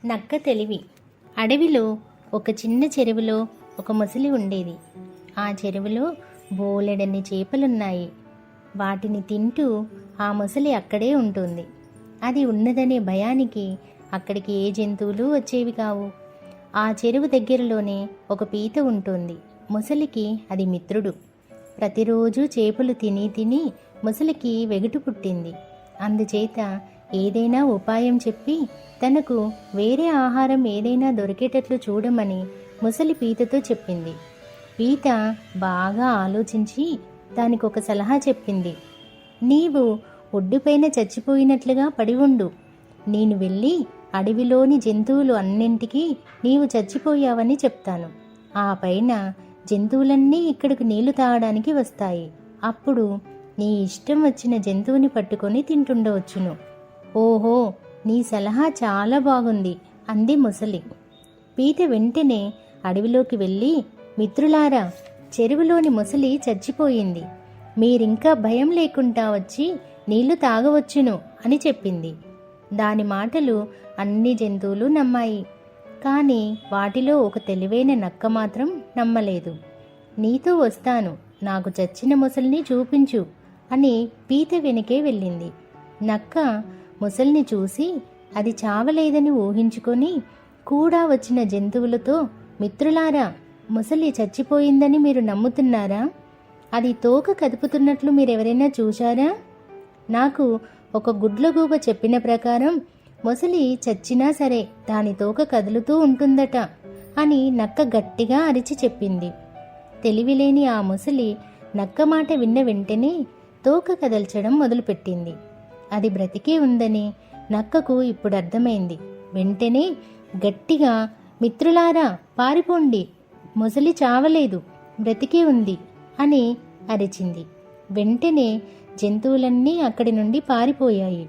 నక్క తెలివి. అడవిలో ఒక చిన్న చెరువులో ఒక మొసలి ఉండేది. ఆ చెరువులో బోలెడన్ని చేపలున్నాయి. వాటిని తింటూ ఆ మొసలి అక్కడే ఉంటుంది. అది ఉన్నదనే భయానికి అక్కడికి ఏ జంతువులు వచ్చేవి కావు. ఆ చెరువు దగ్గరలోనే ఒక పీత ఉంటుంది. మొసలికి అది మిత్రుడు. ప్రతిరోజు చేపలు తిని తిని మొసలికి వెగటు పుట్టింది. అందుచేత ఏదైనా ఉపాయం చెప్పి తనకు వేరే ఆహారం ఏదైనా దొరికేటట్లు చూడమని మొసలి పీతతో చెప్పింది. పీత బాగా ఆలోచించి దానికి ఒక సలహా చెప్పింది. నీవు ఒడ్డుపైన చచ్చిపోయినట్లుగా పడి ఉండు. నేను వెళ్ళి అడవిలోని జంతువులు అన్నింటికీ నీవు చచ్చిపోయావని చెప్తాను. ఆ పైన జంతువులన్నీ ఇక్కడికి నీళ్లు తాగడానికి వస్తాయి. అప్పుడు నీ ఇష్టం వచ్చిన జంతువుని పట్టుకొని తింటుండవచ్చును. ఓహో, నీ సలహా చాలా బాగుంది అంది మొసలి. పీత వెంటనే అడవిలోకి వెళ్ళి, మిత్రులారా, చెరువులోని మొసలి చచ్చిపోయింది. మీరింకా భయం లేకుండా వచ్చి నీళ్లు తాగవచ్చును అని చెప్పింది. దాని మాటలు అన్ని జంతువులు నమ్మాయి. కానీ వాటిలో ఒక తెలివైన నక్క మాత్రం నమ్మలేదు. నీతో వస్తాను, నాకు చచ్చిన మొసలిని చూపించు అని పీత వెనకే వెళ్ళింది. నక్క మొసలిని చూసి అది చావలేదని ఊహించుకొని కూడా వచ్చిన జంతువులతో, మిత్రులారా, మొసలి చచ్చిపోయిందని మీరు నమ్ముతున్నారా? అది తోక కదుపుతున్నట్లు మీరెవరైనా చూశారా? నాకు ఒక గుడ్లగూబ చెప్పిన ప్రకారం మొసలి చచ్చినా సరే దాని తోక కదులుతూ ఉంటుందట అని నక్క గట్టిగా అరిచి చెప్పింది. తెలివిలేని ఆ మొసలి నక్క మాట విన్న వెంటనే తోక కదల్చడం మొదలుపెట్టింది. అది బ్రతికే ఉందని నక్కకు ఇప్పుడు అర్థమైంది. వెంటనే గట్టిగా, మిత్రులారా, పారిపోండి, మొసలి చావలేదు, బ్రతికే ఉంది అని అరిచింది. వెంటనే జంతువులన్నీ అక్కడి నుండి పారిపోయాయి.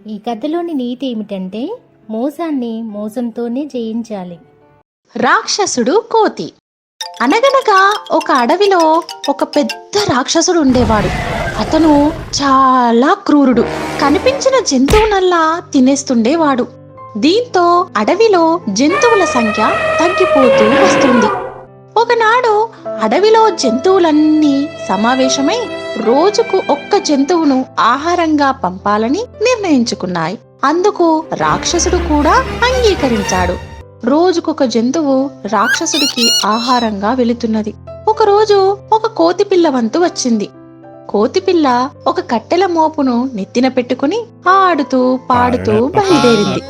ఈ కథలోని నీతి ఏమిటంటే, మోసాన్ని మోసంతోనే జయించాలి. రాక్షసుడు కోతి. అనగనగా ఒక అడవిలో ఒక పెద్ద రాక్షసుడు ఉండేవాడు. అతను చాలా క్రూరుడు. కనిపించిన జంతువునల్లా తినేస్తుండేవాడు. దీంతో అడవిలో జంతువుల సంఖ్య తగ్గిపోతూ వస్తుంది. ఒకనాడు అడవిలో జంతువులన్నీ సమావేశమై రోజుకు ఒక్క జంతువును ఆహారంగా పంపాలని నిర్ణయించుకున్నాయి. అందుకు రాక్షసుడు కూడా అంగీకరించాడు. రోజుకొక జంతువు రాక్షసుడికి ఆహారంగా వెళుతున్నది. ఒకరోజు ఒక కోతిపిల్ల వంతు వచ్చింది. కోతిపిల్ల ఒక కట్టెల మోపును నెత్తిన పెట్టుకుని ఆడుతూ పాడుతూ బయలుదేరింది.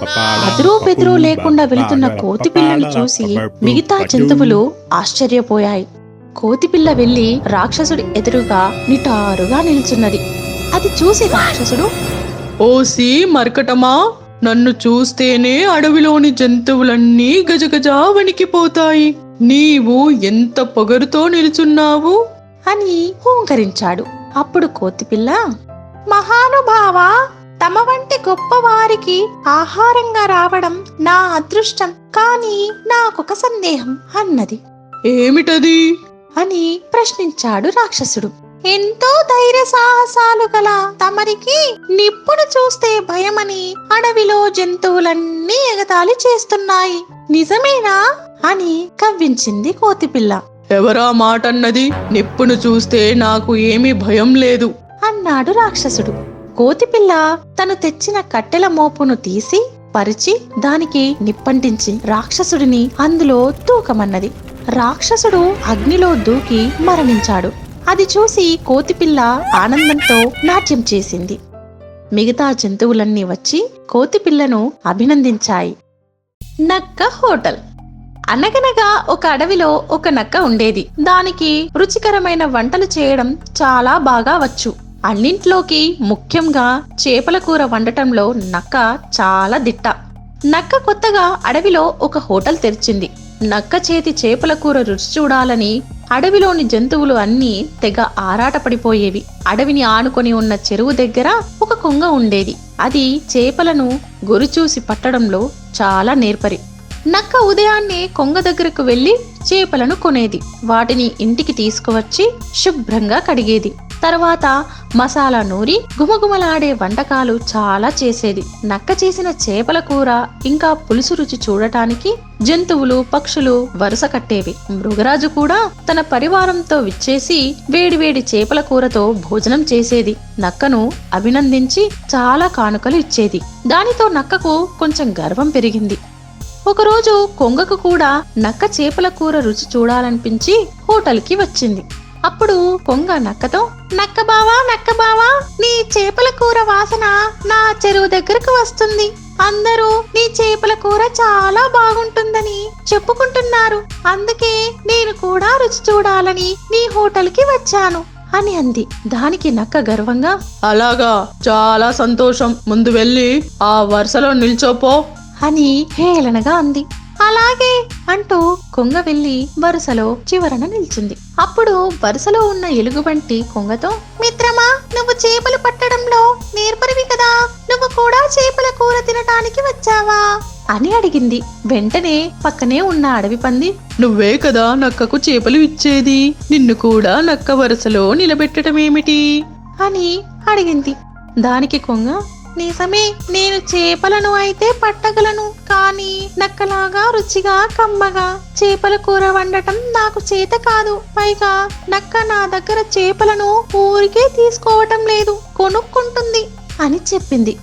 అదురు బెదురు లేకుండా వెళుతున్న కోతిపిల్లను చూసి మిగతా జంతువులు ఆశ్చర్యపోయాయి. కోతిపిల్ల వెళ్లి రాక్షసుడి ఎదురుగా నిటారుగా నిల్చున్నది. అది చూసి రాక్షసుడు, ఓసి మర్కటమా, నన్ను చూస్తేనే అడవిలోని జంతువులన్నీ గజగజా వణికిపోతాయి. నీవు ఎంత పొగరుతో నిలుచున్నావు అని హూంకరించాడు. అప్పుడు కోతిపిల్ల, మహానుభావా, తమ వంటి గొప్ప వారికి ఆహారంగా రావడం నా అదృష్టం. కానీ నాకొక సందేహం అన్నది. ఏమిటది అని ప్రశ్నించాడు రాక్షసుడు. ఎంతో ధైర్య సాహసాలు గల తమరికి నిప్పును చూస్తే భయమని అడవిలో జంతువులన్నీ ఎగతాళి చేస్తున్నాయి, నిజమేనా అని కవ్వించింది కోతిపిల్ల. ఎవరా మాటన్నది? నిప్పును చూస్తే నాకు ఏమీ భయం లేదు అన్నాడు రాక్షసుడు. కోతిపిల్ల తను తెచ్చిన కట్టెల మోపును తీసి పరిచి దానికి నిప్పంటించి రాక్షసుడిని అందులో దూకమన్నది. రాక్షసుడు అగ్నిలో దూకి మరణించాడు. అది చూసి కోతిపిల్ల ఆనందంతో నాట్యం చేసింది. మిగతా జంతువులన్నీ వచ్చి కోతిపిల్లను అభినందించాయి. నక్క హోటల్. అనగనగా ఒక అడవిలో ఒక నక్క ఉండేది. దానికి రుచికరమైన వంటలు చేయడం చాలా బాగా వచ్చు. అన్నింట్లోకి ముఖ్యంగా చేపల కూర వండటంలో నక్క చాలా దిట్ట. నక్క కొత్తగా అడవిలో ఒక హోటల్ తెరిచింది. నక్క చేతి చేపల కూర రుచి చూడాలని అడవిలోని జంతువులు అన్నీ తెగ ఆరాటపడిపోయేవి. అడవిని ఆనుకొని ఉన్న చెరువు దగ్గర ఒక కొంగ ఉండేది. అది చేపలను గురిచూసి పట్టడంలో చాలా నేర్పరి. నక్క ఉదయాన్నే కొంగ దగ్గరకు వెళ్లి చేపలను కొనేది. వాటిని ఇంటికి తీసుకువచ్చి శుభ్రంగా కడిగేది. తర్వాత మసాలా నూరి గుమగుమలాడే వంటకాలు చాలా చేసేది. నక్క చేసిన చేపల కూర ఇంకా పులుసు రుచి చూడటానికి జంతువులు, పక్షులు వరుస కట్టేవి. మృగరాజు కూడా తన పరివారంతో విచ్చేసి వేడివేడి చేపల కూరతో భోజనం చేసేది. నక్కను అభినందించి చాలా కానుకలు ఇచ్చేది. దానితో నక్కకు కొంచెం గర్వం పెరిగింది. ఒకరోజు కొంగకు కూడా నక్క చేపల కూర రుచి చూడాలనిపించి హోటల్కి వచ్చింది. అప్పుడు కొంగ నక్కతో, నక్క బావా, నీ చేపల కూర వాసన నా చెరువు దగ్గరకు వస్తుంది. అందరూ నీ చేపల కూర చాలా బాగుంటుందని చెప్పుకుంటున్నారు. అందుకే నేను కూడా రుచి చూడాలని నీ హోటల్కి వచ్చాను అని అంది. దానికి నక్క గర్వంగా, అలాగా, చాలా సంతోషం. ముందు వెళ్ళి ఆ వరుసలో నిల్చోపో అని హేళనగా అంది. అలాగే అంటూ కొంగ వెళ్లి వరుసలో చివరన నిల్చింది. అప్పుడు వరుసలో ఉన్న ఎలుగుబంటి కొంగతో, మిత్రమా, నువ్వు చేపలు పట్టడంలో నేర్పరివి కదా, నువ్వు కూడా చేపల కూర తినటానికి వచ్చావా అని అడిగింది. వెంటనే పక్కనే ఉన్న అడవి పంది, నువ్వే కదా నక్కకు చేపలు ఇచ్చేది, నిన్ను కూడా నక్క వరుసలో నిలబెట్టడమేమిటి అని అడిగింది. దానికి కొంగ, నిజమే, నేను చేపలను అయితే పట్టగలను, కానీ నక్కలాగా రుచిగా కమ్మగా చేపల కూర వండటం నాకు చేత కాదు. పైగా నక్క నా దగ్గర చేపలను ఊరికే తీసుకోవటం లేదు, కొనుక్కుంటుంది అని చెప్పింది.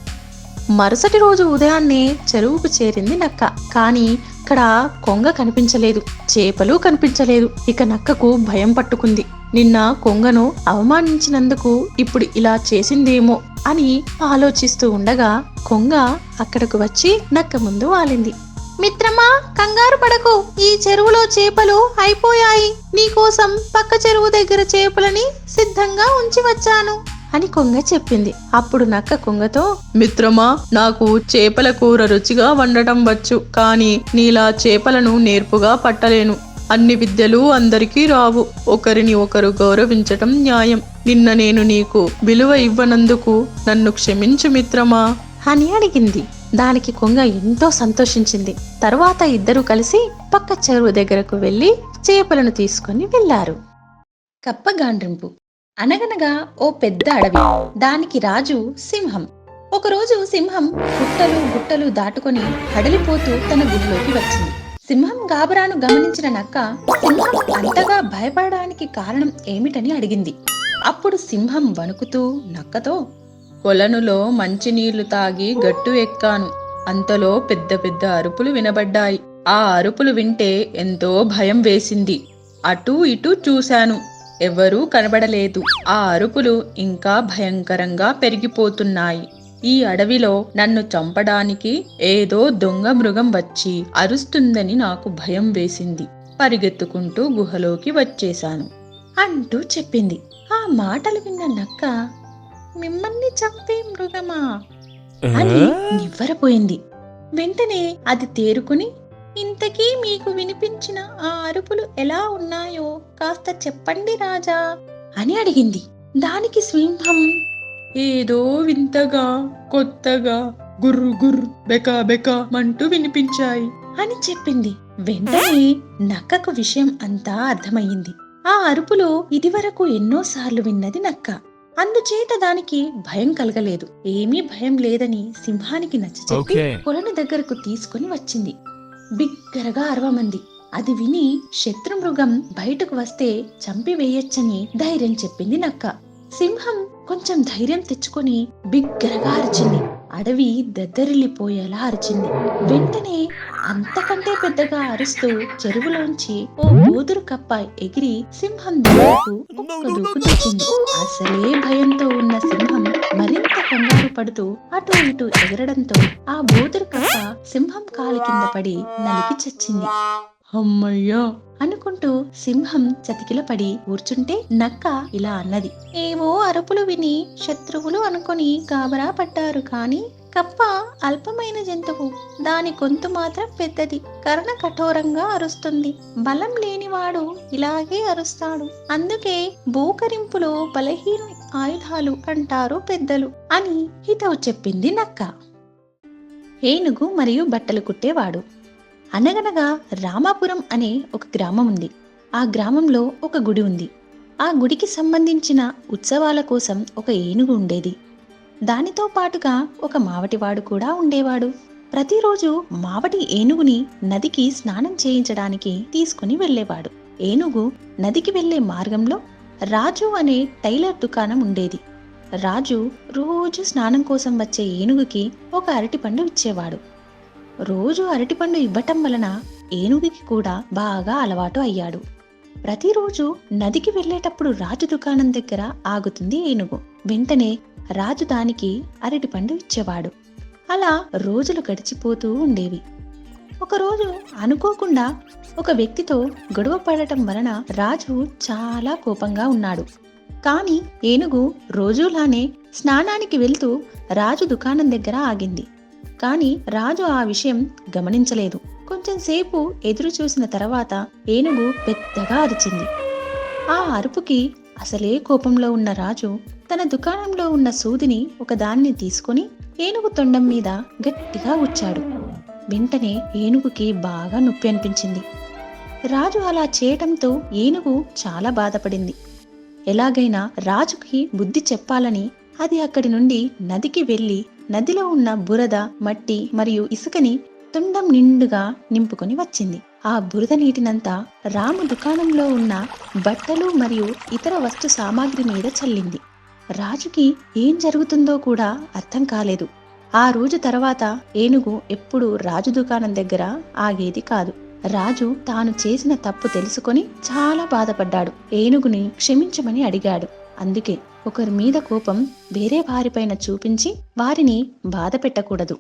మరుసటి రోజు ఉదయాన్నే చెరువుకు చేరింది నక్క. కానీ ఇక్కడ కొంగ కనిపించలేదు, చేపలు కనిపించలేదు. ఇక నక్కకు భయం పట్టుకుంది. నిన్న కొంగను అవమానించినందుకు ఇప్పుడు ఇలా చేసిందేమో అని ఆలోచిస్తూ ఉండగా కొంగ అక్కడకు వచ్చి నక్క ముందు వాలింది. మిత్రమా, కంగారు పడకు, ఈ చెరువులో చేపలు అయిపోయాయి. నీకోసం పక్క చెరువు దగ్గర చేపలని సిద్ధంగా ఉంచి వచ్చాను అని కొంగ చెప్పింది. అప్పుడు నక్క కొంగతో, మిత్రమా, నాకు చేపల కూర రుచిగా వండటం వచ్చు, కానీ నీలా చేపలను నేర్పుగా పట్టలేను. అన్ని విద్యలు అందరికీ రావు. ఒకరిని ఒకరు గౌరవించటం న్యాయం. నిన్న నేను నీకు విలువ ఇవ్వనందుకు నన్ను క్షమించు మిత్రమా అని అడిగింది. దానికి కొంగ ఎంతో సంతోషించింది. తరువాత ఇద్దరూ కలిసి పక్క చెరువు దగ్గరకు వెళ్లి చేపలను తీసుకుని వెళ్లారు. కప్పగాండ్రింపు. అనగనగా ఓ పెద్ద అడవి. దానికి రాజు సింహం. ఒకరోజు సింహం గుట్టలు గుట్టలు దాటుకొని హడలిపోతూ తన గుడిలోకి వచ్చింది. సింహం గాబరాను గమనించిన నక్క సింహం అంతగా భయపడడానికి కారణం ఏమిటని అడిగింది. అప్పుడు సింహం వణుకుతూ నక్కతో, కొలనులో మంచినీళ్లు తాగి గట్టు ఎక్కాను. అంతలో పెద్ద పెద్ద అరుపులు వినబడ్డాయి. ఆ అరుపులు వింటే ఎంతో భయం వేసింది. అటూ ఇటూ చూశాను, ఎవరూ కనబడలేదు. ఆ అరుపులు ఇంకా భయంకరంగా పెరిగిపోతున్నాయి. ఈ అడవిలో నన్ను చంపడానికి ఏదో దొంగ మృగం వచ్చి అరుస్తుందని నాకు భయం వేసింది. పరిగెత్తుకుంటూ గుహలోకి వచ్చేశాను అంటూ చెప్పింది. ఆ మాటలు విన్న నక్క, మిమ్మల్ని చంపే మృగమా అని నివ్వరపోయింది. వెంటనే అది తేరుకుని, ఇంతకీ మీకు వినిపించిన ఆ అరుపులు ఎలా ఉన్నాయో కాస్త చెప్పండి రాజా అని అడిగింది. దానికి సింహం, ఏదో వింతగా, కొత్తగా గుర్రు గుర్రు బెకా బెకా మంటూ వినిపించాయి అని చెప్పింది. వెంటనే నక్కకు విషయం అంతా అర్థమయ్యింది. ఆ అరుపులు ఇదివరకు ఎన్నోసార్లు విన్నది నక్క. అందుచేత దానికి భయం కలగలేదు. ఏమీ భయం లేదని సింహానికి నచ్చచెప్పి కొలను దగ్గరకు తీసుకుని వచ్చింది. బిగ్గరగా అరవమంది. అది విని శత్రుమృగం బయటకు వస్తే చంపివేయచ్చని ధైర్యం చెప్పింది నక్క. సింహం కొంచెం ధైర్యం తెచ్చుకొని బిగ్గరగా అరిచింది. అడవి దద్దరిల్లిపోయేలా అరిచింది. వెంటనే అంతకంటే పెద్దగా అరుస్తూ చెరువులోంచి ఓ బోదురు కప్ప ఎగిరి సింహం దగ్గరకు ఒక్క దూకు దూకింది. అసలే భయంతో ఉన్న సింహం మరింత కంగారు పడుతూ అటు ఇటు ఎగరడంతో ఆ బోదురు కప్ప సింహం కాలి కింద పడి నలిగి చచ్చింది. అమ్మయ్యా అనుకుంటూ సింహం చతికిల పడి కూర్చుంటే నక్క ఇలా అన్నది. ఏవో అరుపులు విని శత్రువులు అనుకొని గాబరా పడ్డారు, కాని కప్ప అల్పమైన జంతువు. దాని గొంతు మాత్రం పెద్దది, కర్ణ కఠోరంగా అరుస్తుంది. బలం లేనివాడు ఇలాగే అరుస్తాడు. అందుకే బూకరింపులో బలహీన ఆయుధాలు అంటారు పెద్దలు అని హితవు చెప్పింది నక్క. ఏనుగు మరియు బట్టలు కుట్టేవాడు. అనగనగా రామాపురం అనే ఒక గ్రామం ఉంది. ఆ గ్రామంలో ఒక గుడి ఉంది. ఆ గుడికి సంబంధించిన ఉత్సవాల కోసం ఒక ఏనుగు ఉండేది. దానితో పాటుగా ఒక మావటివాడు కూడా ఉండేవాడు. ప్రతిరోజు మావటి ఏనుగుని నదికి స్నానం చేయించడానికి తీసుకుని వెళ్ళేవాడు. ఏనుగు నదికి వెళ్లే మార్గంలో రాజు అనే టైలర్ దుకాణం ఉండేది. రాజు రోజు స్నానం కోసం వచ్చే ఏనుగుకి ఒక అరటిపండు ఇచ్చేవాడు. రోజు అరటిపండు ఇవ్వటం వలన ఏనుగుకి కూడా బాగా అలవాటు అయ్యాడు. ప్రతిరోజు నదికి వెళ్ళేటప్పుడు రాజు దుకాణం దగ్గర ఆగుతుంది ఏనుగు. వెంటనే రాజు దానికి అరటిపండు ఇచ్చేవాడు. అలా రోజులు గడిచిపోతూ ఉండేవి. ఒకరోజు అనుకోకుండా ఒక వ్యక్తితో గొడవ పడటం వలన రాజు చాలా కోపంగా ఉన్నాడు. కాని ఏనుగు రోజులానే స్నానానికి వెళ్తూ రాజు దుకాణం దగ్గర ఆగింది. కాని రాజు ఆ విషయం గమనించలేదు. కొంచెం సేపు ఎదురు చూసిన తర్వాత ఏనుగు పెద్దగా అరిచింది. ఆ అరుపుకి అసలే కోపంలో ఉన్న రాజు తన దుకాణంలో ఉన్న సూదిని ఒకదాన్ని తీసుకొని ఏనుగు తొండం మీద గట్టిగా గుచ్చాడు. వెంటనే ఏనుగుకి బాగా నొప్పి అనిపించింది. రాజు అలా చేయటంతో ఏనుగు చాలా బాధపడింది. ఎలాగైనా రాజుకి బుద్ధి చెప్పాలని అది అక్కడి నుండి నదికి వెళ్లి నదిలో ఉన్న బురద, మట్టి మరియు ఇసుకని తొండం నిండుగా నింపుకొని వచ్చింది. ఆ బురద నీటినంతా రాము దుకాణంలో ఉన్న బట్టలు మరియు ఇతర వస్తు సామాగ్రి మీద చల్లింది. రాజుకి ఏం జరుగుతుందో కూడా అర్థం కాలేదు. ఆ రోజు తర్వాత ఏనుగు ఎప్పుడూ రాజు దుకాణం దగ్గర ఆగేది కాదు. రాజు తాను చేసిన తప్పు తెలుసుకొని చాలా బాధపడ్డాడు. ఏనుగుని క్షమించమని అడిగాడు. అందుకే ఒకరి మీద కోపం వేరే వారిపైన చూపించి వారిని బాధ పెట్టకూడదు.